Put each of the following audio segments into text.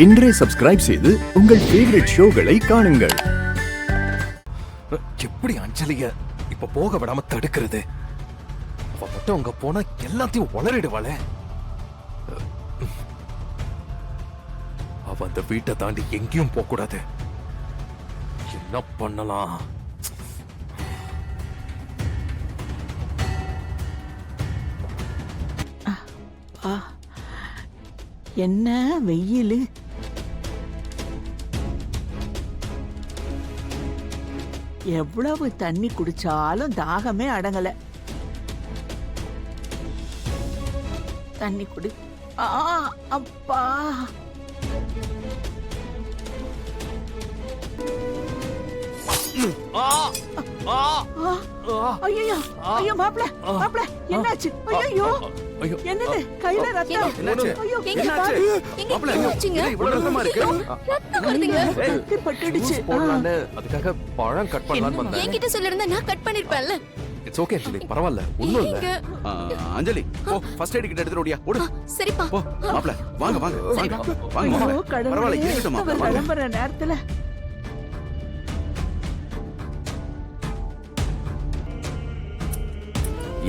இன்றே சப்ஸ்கிரைப் செய்து உங்கள் ஃபேவரட் ஷோகளை காணுங்கள். எப்படி அஞ்சலிய இப்ப போக விடாம தடுக்கிறது? அவ மட்டும் அங்க போனா எல்லாத்தையும் உளறிடுவாளே. அவ அந்த வீட்டை தாண்டி எங்கேயும் போக கூடாது. என்ன பண்ணலாம்? என்ன வெயில்! எவ்வளவு தண்ணி குடிச்சாலும் தாகமே அடங்கல. தண்ணி குடி. அப்பா! ஐயோ ஐயோ மாப்ள மாப்ள என்னாச்சு? ஐயோ என்னது கையில ரத்தம்? ஐயோ என்னாச்சு? மாப்ள இவ்வளவு ரத்தமா இருக்கு. ரத்தம் வருதுங்க. பட்டுடுச்சு. போடலான்னு அதுக்காக பழம் கட் பண்ணலாம்னு வந்தேன். என்கிட்ட சொல்லிருந்தா நான் கட் பண்ணிருப்பேன்ல. இட்ஸ் ஓகே அஞ்சலி, பரவாயில்ல, ஒண்ணும் இல்ல. அஞ்சலி போ, ஃபர்ஸ்ட் எய்ட் கிட்ட எடுத்துட்டு ஓடியா. ஓடு. சரிப்பா. போ மாப்ள, வாங்க வாங்க வாங்க வாங்க ஐயோ மாப்ள. கடவுளே, பரவாயில்ல, இருக்கட்டும் மாப்ள. அவர் கிளம்புற நேரத்துல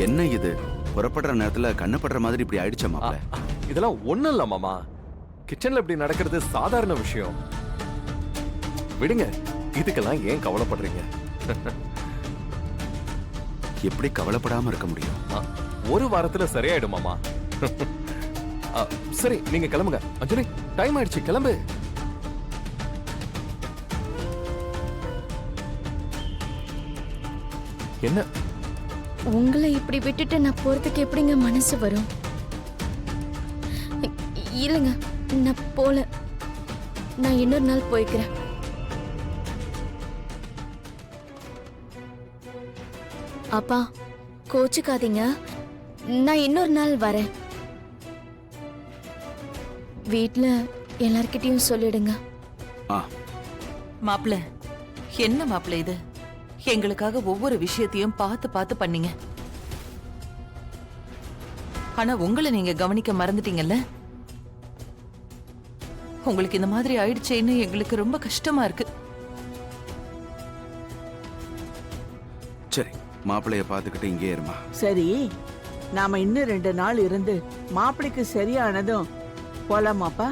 என்ன இது? புறப்படுற நேரத்துல கண்ணு படுற மாதிரி இப்படி ஆயிடுச்சா மாப்ள? இதெல்லாம் ஒண்ணும் இல்ல மாமா. கிச்சன்ல இப்படி நடக்கிறது சாதாரண விஷயம். விடுங்க, இதுக்கெல்லாம் ஏன் கவலைப்படுறீங்க? எப்படி கவலைப்படாம இருக்க முடியும்? ஒரு வாரத்துல சரியாயிடும் மாமா. சரி, நீங்க கிளம்புங்க. அஞ்சலி, டைம் ஆயிடுச்சு, கிளம்பு. என்ன உங்களை இப்படி விட்டுட்டு நான் போறதுக்கு எப்படிங்க மனசு வரும்? இல்லைங்க, நான் போல. நான் இன்னொரு நாள் போய்க்கிறேன். அப்பா கோச்சுக்காதீங்க, நான் இன்னொரு நாள் வரேன். வீட்ல எல்லார்கிட்டயும் சொல்லிடுங்க. மாப்பிள்ள, என்ன மாப்பிள்ள இது? எங்களுக்காக ஒவ்வொரு விஷயத்தையும் பார்த்து பார்த்து பண்ணீங்க. ஆனா உங்களை நீங்க கவனிக்க மறந்துட்டீங்கல்ல. உங்களுக்கு இந்த மாதிரி ஆயிடுச்சேன்னு எங்களுக்கு ரொம்ப கஷ்டமா இருக்கு. சரி, மாப்பிளைய பாத்துக்கிட்டு இங்கே இருமா. சரி, நாம இன்னும் 2 நாள் இருந்து மாப்பிளைக்கு சரியானதும் போலாமாப்பா?